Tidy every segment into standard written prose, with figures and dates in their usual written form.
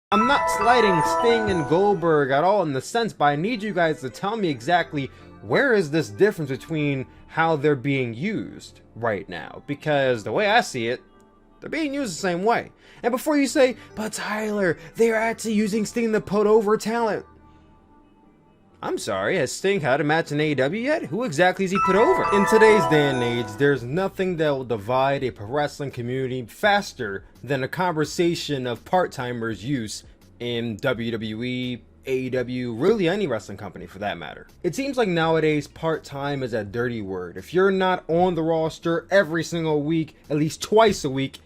I'm not slighting Sting and Goldberg at all in the sense, but I need you guys to tell me exactly where is this difference between how they're being used right now, because the way I see it, they're being used the same way. And before you say, but Tyler, they're actually using Sting to put over talent. I'm sorry, has Sting had a match in AEW yet? Who exactly is he put over? In today's day and age, there's nothing that will divide a pro wrestling community faster than a conversation of part-timers' use in WWE, AEW, really any wrestling company for that matter. It seems like nowadays part-time is a dirty word. If you're not on the roster every single week, at least twice a week,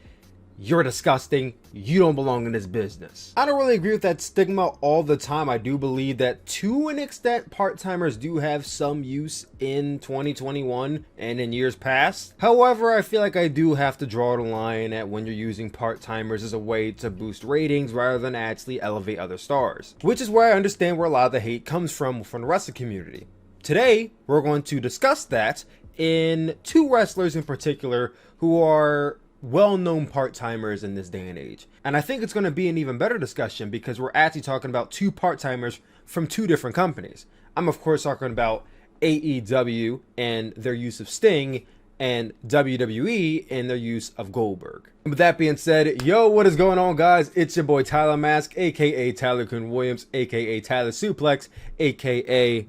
you're disgusting, you don't belong in this business. I don't really agree with that stigma all the time. I do believe that to an extent part-timers do have some use in 2021 and in years past. However, I feel like I do have to draw the line at when you're using part-timers as a way to boost ratings rather than actually elevate other stars. Which is where I understand where a lot of the hate comes from the wrestling community. Today, we're going to discuss that in two wrestlers in particular who are well-known part-timers in this day and age. And I think it's going to be an even better discussion because we're actually talking about two part-timers from two different companies. I'm of course talking about AEW and their use of Sting, and WWE and their use of Goldberg. And with that being said, yo, what is going on, guys? It's your boy Tyler Mask, aka Tyler-kun Williams, aka Tyler Suplex, aka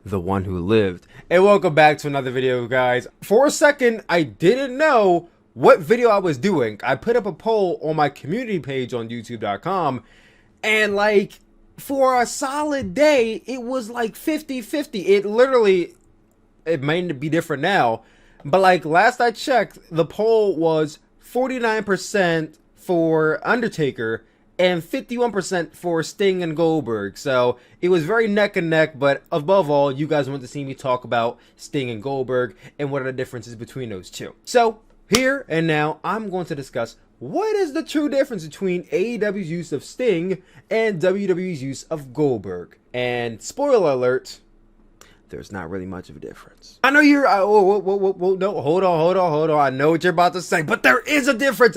the one who lived. And welcome back to another video, guys. For a second, I didn't know what video I was doing. I put up a poll on my community page on youtube.com, and like for a solid day it was like 50-50. It may be different now, but like last I checked, the poll was 49% for Undertaker and 51% for Sting and Goldberg. So it was very neck and neck, but above all, you guys want to see me talk about Sting and Goldberg and what are the differences between those two. So here and now, I'm going to discuss what is the true difference between AEW's use of Sting and WWE's use of Goldberg. And spoiler alert, there's not really much of a difference. I know you're, no, hold on. I know what you're about to say, but there is a difference.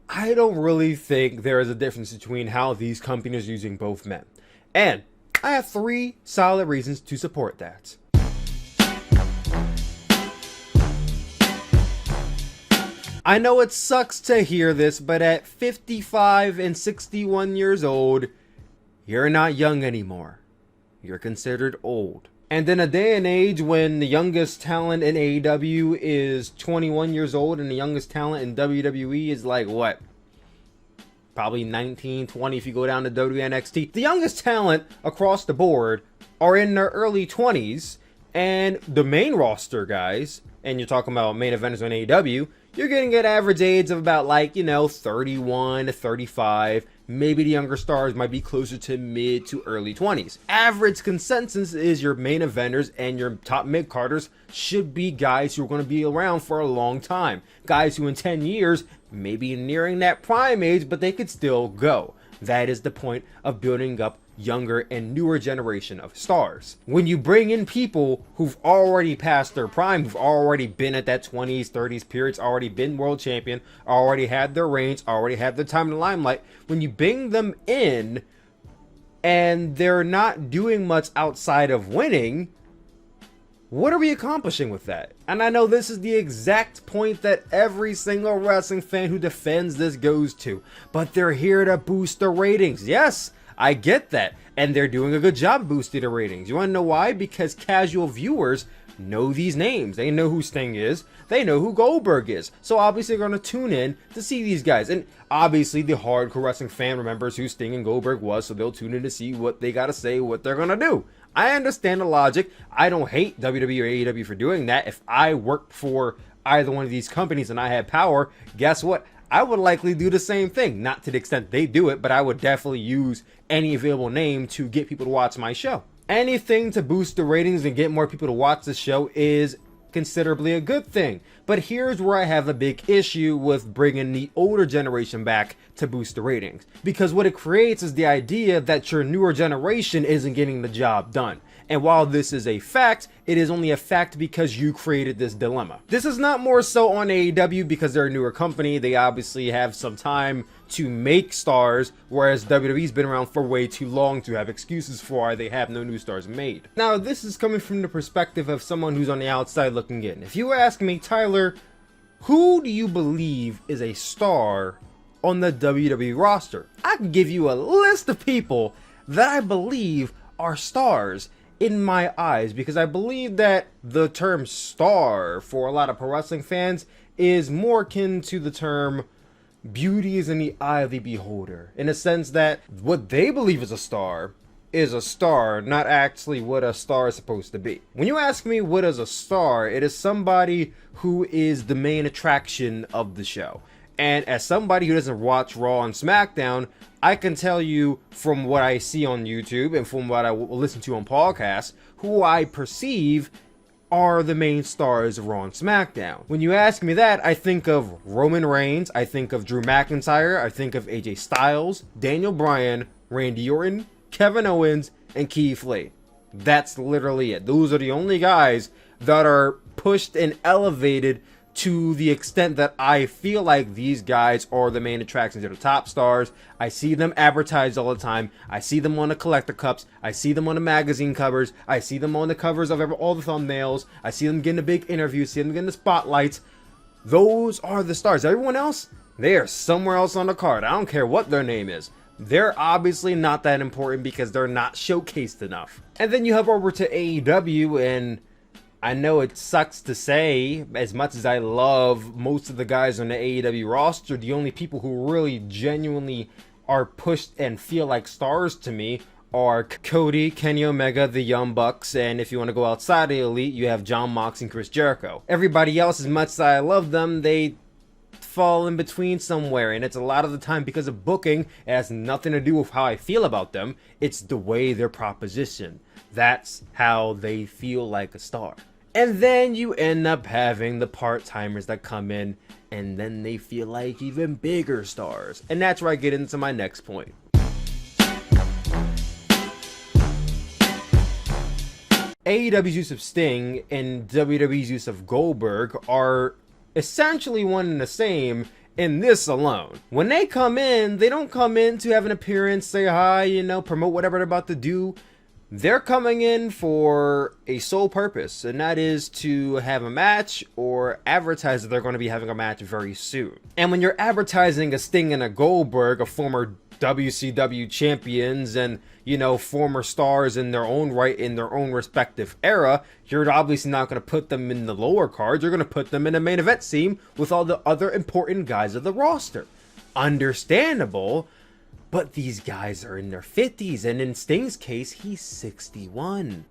I don't really think there is a difference between how these companies are using both men. And I have three solid reasons to support that. I know it sucks to hear this, but at 55 and 61 years old, you're not young anymore. You're considered old. And in a day and age when the youngest talent in AEW is 21 years old and the youngest talent in WWE is like what? Probably 19, 20 if you go down to WNXT. The youngest talent across the board are in their early 20s, and the main roster guys, and you're talking about main eventers on AEW, you're getting an average age of about 31 to 35. Maybe the younger stars might be closer to mid to early 20s. Average consensus is your main eventers and your top mid-carders should be guys who are going to be around for a long time. Guys who in 10 years may be nearing that prime age, but they could still go. That is the point of building up younger and newer generation of stars. When you bring in people who've already passed their prime, who've already been at that 20s, 30s periods, already been world champion, already had their reigns, already had their time in the limelight, when you bring them in and they're not doing much outside of winning, what are we accomplishing with that? And I know this is the exact point that every single wrestling fan who defends this goes to, but they're here to boost the ratings. Yes, I get that, and they're doing a good job boosting the ratings. You want to know why? Because casual viewers know these names. They know who Sting is. They know who Goldberg is. So obviously they're going to tune in to see these guys. And obviously the hardcore wrestling fan remembers who Sting and Goldberg was, so they'll tune in to see what they got to say, what they're going to do. I understand the logic. I don't hate WWE or AEW for doing that. If I worked for either one of these companies and I had power, guess what? I would likely do the same thing. Not to the extent they do it, but I would definitely use any available name to get people to watch my show. Anything to boost the ratings and get more people to watch the show is considerably a good thing. But here's where I have a big issue with bringing the older generation back to boost the ratings. Because what it creates is the idea that your newer generation isn't getting the job done. And while this is a fact, it is only a fact because you created this dilemma. This is not more so on AEW because they're a newer company. They obviously have some time to make stars, whereas WWE's been around for way too long to have excuses for why they have no new stars made. Now, this is coming from the perspective of someone who's on the outside looking in. If you ask me, Tyler, who do you believe is a star on the WWE roster? I can give you a list of people that I believe are stars in my eyes, because I believe that the term star for a lot of pro wrestling fans is more akin to the term beauty is in the eye of the beholder, in a sense that what they believe is a star, not actually what a star is supposed to be. When you ask me what is a star, it is somebody who is the main attraction of the show. And as somebody who doesn't watch Raw and SmackDown, I can tell you from what I see on YouTube and from what I listen to on podcasts, who I perceive are the main stars of Raw and SmackDown. When you ask me that, I think of Roman Reigns, I think of Drew McIntyre, I think of AJ Styles, Daniel Bryan, Randy Orton, Kevin Owens, and Keith Lee. That's literally it. Those are the only guys that are pushed and elevated to the extent that I feel like these guys are the main attractions. They're the top stars. I see them advertised all the time. I see them on the collector cups. I see them on the magazine covers. I see them on the covers of all the thumbnails. I see them getting the big interviews, see them getting the spotlights. Those are the stars. Everyone else, they are somewhere else on the card. I don't care what their name is. They're obviously not that important because they're not showcased enough. And then you hop over to AEW, and I know it sucks to say, as much as I love most of the guys on the AEW roster, the only people who really genuinely are pushed and feel like stars to me are Cody, Kenny Omega, the Young Bucks, and if you want to go outside the Elite, you have John Mox and Chris Jericho. Everybody else, as much as I love them, they fall in between somewhere, and it's a lot of the time because of booking. It has nothing to do with how I feel about them. It's the way they're propositioned. That's how they feel like a star. And then you end up having the part-timers that come in, and then they feel like even bigger stars. And that's where I get into my next point. AEW's use of Sting and WWE's use of Goldberg are essentially one and the same in this alone. When they come in, they don't come in to have an appearance, say hi, promote whatever they're about to do. They're coming in for a sole purpose, and that is to have a match or advertise that they're going to be having a match very soon. And when you're advertising a Sting and a Goldberg, a former WCW champions and, former stars in their own right, in their own respective era, you're obviously not going to put them in the lower cards. You're going to put them in the main event scene with all the other important guys of the roster. Understandable. But these guys are in their 50s, and in Sting's case, he's 61.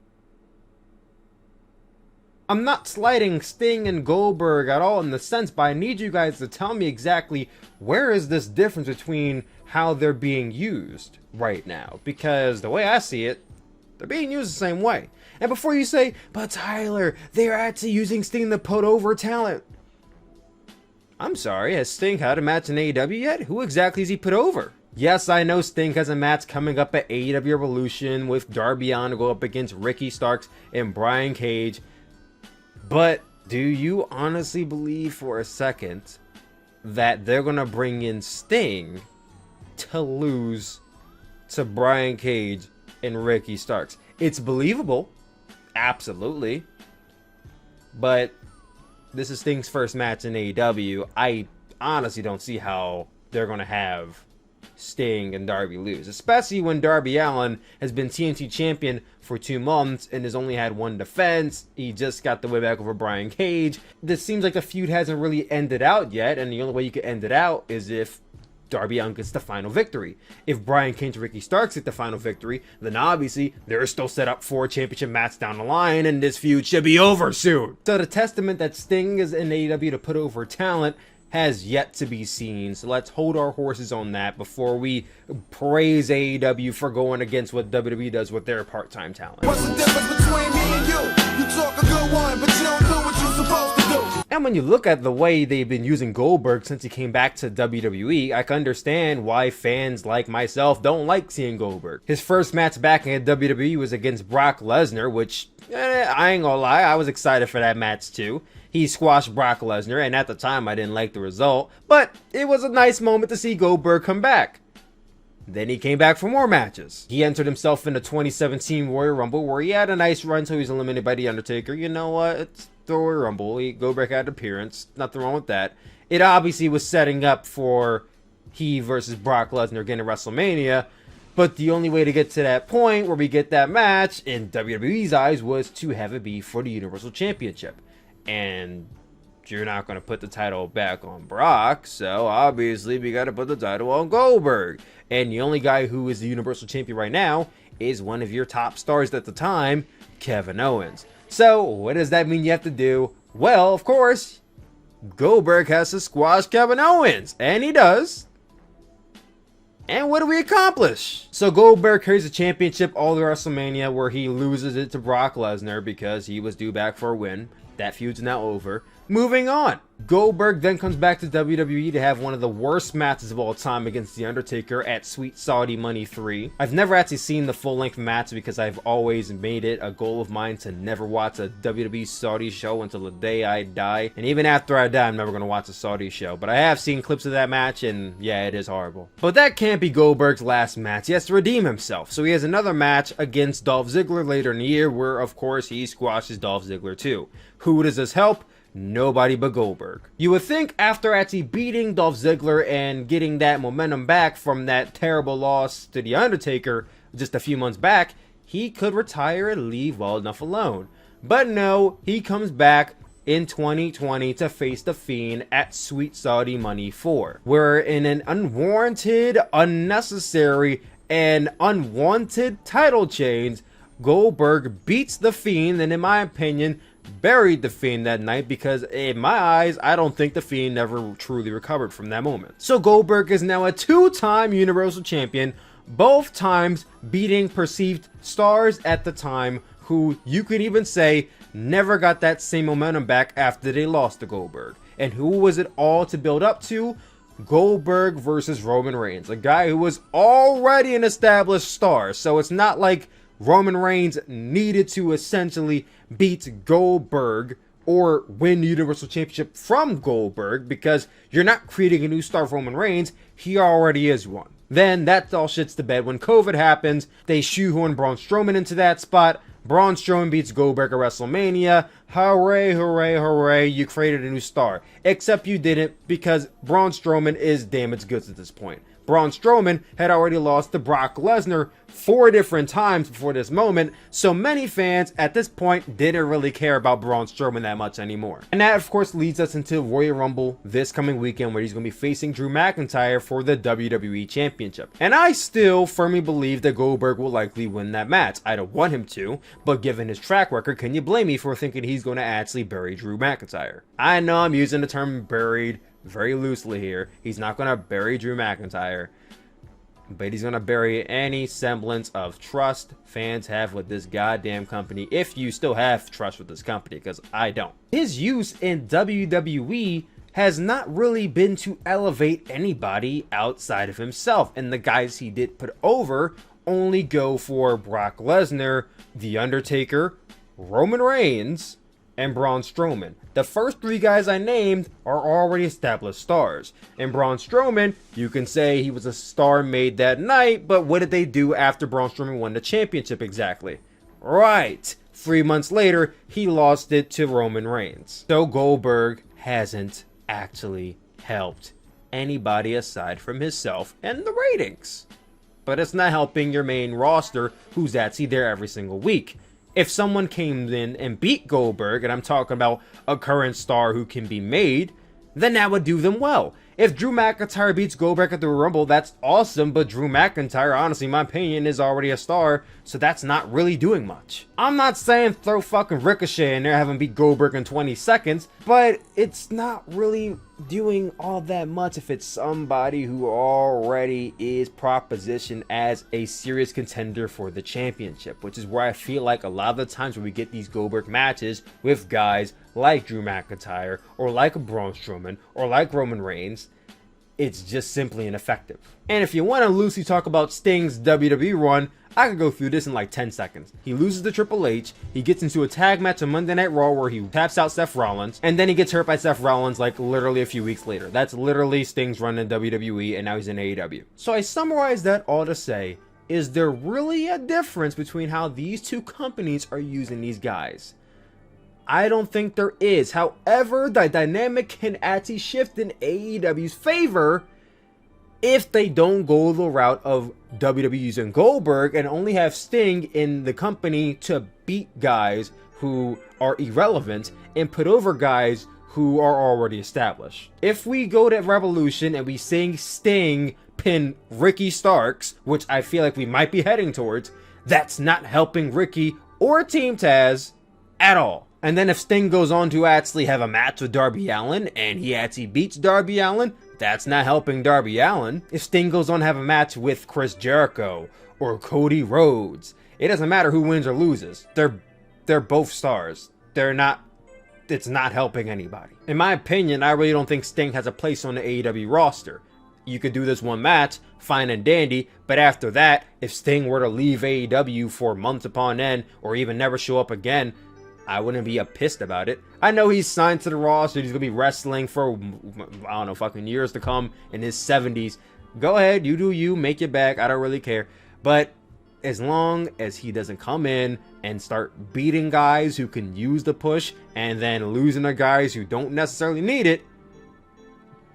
I'm not slighting Sting and Goldberg at all in the sense, but I need you guys to tell me exactly where is this difference between how they're being used right now. Because the way I see it, they're being used the same way. And before you say, but Tyler, they're actually using Sting to put over talent. I'm sorry, has Sting had a match in AEW yet? Who exactly has he put over? Yes, I know Sting has a match coming up at AEW Revolution with Darby Allin to go up against Ricky Starks and Brian Cage. But do you honestly believe for a second that they're going to bring in Sting to lose to Brian Cage and Ricky Starks? It's believable. Absolutely. But this is Sting's first match in AEW. I honestly don't see how they're going to have Sting and Darby lose, especially when Darby Allin has been TNT champion for 2 months and has only had one defense. He just got the way back over Brian Cage. This seems like the feud hasn't really ended out yet, and the only way you could end it out is if Darby Allin gets the final victory. If Brian Cage and Ricky Starks get the final victory, then obviously they're still set up for a championship match down the line, and this feud should be over soon. So the testament that Sting is in AEW to put over talent has yet to be seen, so let's hold our horses on that before we praise AEW for going against what WWE does with their part-time talent. What's the difference between me and you? You talk a good one, but you don't do what you're supposed to do. And when you look at the way they've been using Goldberg since he came back to WWE, I can understand why fans like myself don't like seeing Goldberg. His first match back in WWE was against Brock Lesnar, which, I ain't gonna lie, I was excited for that match too. He squashed Brock Lesnar, and at the time I didn't like the result, but it was a nice moment to see Goldberg come back. Then he came back for more matches. He entered himself in the 2017 Royal Rumble, where he had a nice run until he was eliminated by The Undertaker. You know what? It's the Royal Rumble. Goldberg had an appearance. Nothing wrong with that. It obviously was setting up for he versus Brock Lesnar again at WrestleMania, but the only way to get to that point where we get that match, in WWE's eyes, was to have it be for the Universal Championship. And you're not going to put the title back on Brock, so obviously we got to put the title on Goldberg. And the only guy who is the Universal Champion right now is one of your top stars at the time, Kevin Owens. So what does that mean you have to do? Well, of course, Goldberg has to squash Kevin Owens, and he does. And what do we accomplish? So Goldberg carries the championship all the WrestleMania, where he loses it to Brock Lesnar because he was due back for a win. That feud's now over. Moving on. Goldberg then comes back to WWE to have one of the worst matches of all time against The Undertaker at Sweet Saudi Money 3. I've never actually seen the full-length match because I've always made it a goal of mine to never watch a WWE Saudi show until the day I die. And even after I die, I'm never going to watch a Saudi show. But I have seen clips of that match, and yeah, it is horrible. But that can't be Goldberg's last match. He has to redeem himself. So he has another match against Dolph Ziggler later in the year, where, of course, he squashes Dolph Ziggler too. Who does this help? Nobody but Goldberg. You would think after actually beating Dolph Ziggler and getting that momentum back from that terrible loss to The Undertaker just a few months back, he could retire and leave well enough alone. But no, he comes back in 2020 to face The Fiend at Sweet Saudi Money 4, where in an unwarranted, unnecessary, and unwanted title change, Goldberg beats The Fiend, and in my opinion, buried The Fiend that night, because in my eyes, I don't think The Fiend never truly recovered from that moment. So Goldberg is now a two-time Universal Champion, both times beating perceived stars at the time who you could even say never got that same momentum back after they lost to Goldberg. And who was it all to build up to? Goldberg versus Roman Reigns, a guy who was already an established star. So it's not like Roman Reigns needed to essentially beat Goldberg or win the Universal Championship from Goldberg, because you're not creating a new star for Roman Reigns. He already is one. Then that all shits to bed. When COVID happens, they shoehorn Braun Strowman into that spot. Braun Strowman beats Goldberg at WrestleMania. Hooray, hooray, hooray, you created a new star. Except you didn't, because Braun Strowman is damaged goods at this point. Braun Strowman had already lost to Brock Lesnar 4 different times before this moment, so many fans at this point didn't really care about Braun Strowman that much anymore. And that of course leads us into Royal Rumble this coming weekend, where he's going to be facing Drew McIntyre for the WWE Championship. And I still firmly believe that Goldberg will likely win that match. I don't want him to, but given his track record, can you blame me for thinking he's going to actually bury Drew McIntyre? I know I'm using the term buried very loosely here. He's not going to bury Drew McIntyre, but he's going to bury any semblance of trust fans have with this goddamn company, if you still have trust with this company, because I don't. His use in WWE has not really been to elevate anybody outside of himself, and the guys he did put over only go for Brock Lesnar, The Undertaker, Roman Reigns, and Braun Strowman. The first 3 guys I named are already established stars. And Braun Strowman, you can say he was a star made that night, but what did they do after Braun Strowman won the championship exactly? Right, 3 months later, he lost it to Roman Reigns. So Goldberg hasn't actually helped anybody aside from himself and the ratings. But it's not helping your main roster, who's actually there every single week. If someone came in and beat Goldberg, and I'm talking about a current star who can be made, then that would do them well. If Drew McIntyre beats Goldberg at the Rumble, that's awesome, but Drew McIntyre, honestly, in my opinion, is already a star, so that's not really doing much. I'm not saying throw fucking Ricochet in there, have him beat Goldberg in 20 seconds, but it's not really doing all that much if it's somebody who already is propositioned as a serious contender for the championship, which is where I feel like a lot of the times when we get these Goldberg matches with guys like Drew McIntyre or like Braun Strowman or like Roman Reigns, it's just simply ineffective. And if you want to loosely talk about Sting's WWE run, I could go through this in like 10 seconds. He loses to Triple H, he gets into a tag match on Monday Night Raw where he taps out Seth Rollins, and then he gets hurt by Seth Rollins like literally a few weeks later. That's literally Sting's run in WWE, and now he's in AEW. So I summarize that all to say, is there really a difference between how these two companies are using these guys? I don't think there is. However, the dynamic can actually shift in AEW's favor if they don't go the route of WWE using Goldberg and only have Sting in the company to beat guys who are irrelevant and put over guys who are already established. If we go to Revolution and we see Sting pin Ricky Starks, which I feel like we might be heading towards, that's not helping Ricky or Team Taz at all. And then if Sting goes on to actually have a match with Darby Allin and he actually beats Darby Allin, that's not helping Darby Allin. If Sting goes on to have a match with Chris Jericho or Cody Rhodes, it doesn't matter who wins or loses. They're both stars. It's not helping anybody. In my opinion, I really don't think Sting has a place on the AEW roster. You could do this one match, fine and dandy, but after that, if Sting were to leave AEW for months upon end or even never show up again, I wouldn't be pissed about it. I know he's signed to the roster. He's going to be wrestling for, I don't know, fucking years to come in his 70s. Go ahead, you do you, make it back. I don't really care. But as long as he doesn't come in and start beating guys who can use the push and then losing to guys who don't necessarily need it,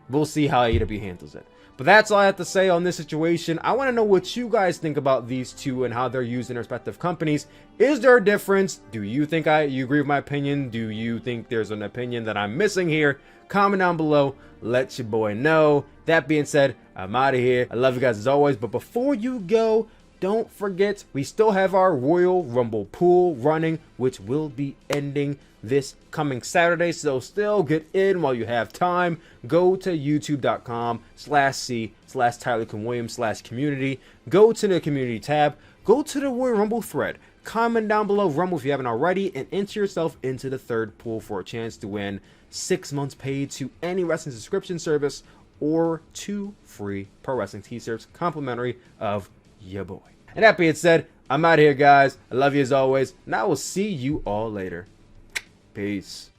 we'll see how AEW handles it. But that's all I have to say on this situation. I want to know what you guys think about these two and how they're used in respective companies. Is there a difference? Do you think you agree with my opinion? Do you think there's an opinion that I'm missing here? Comment down below. Let your boy know. That being said, I'm out of here. I love you guys as always. But before you go, don't forget, we still have our Royal Rumble pool running, which will be ending this coming Saturday. So still get in while you have time. Go to youtube.com/c/Tyler-kun/community. Go to the community tab. Go to the Royal Rumble thread. Comment down below Rumble if you haven't already, and enter yourself into the third pool for a chance to win 6 months paid to any wrestling subscription service or 2 free pro wrestling t-shirts complimentary of your boy. And that being said, I'm out of here, guys. I love you as always, and I will see you all later. Peace.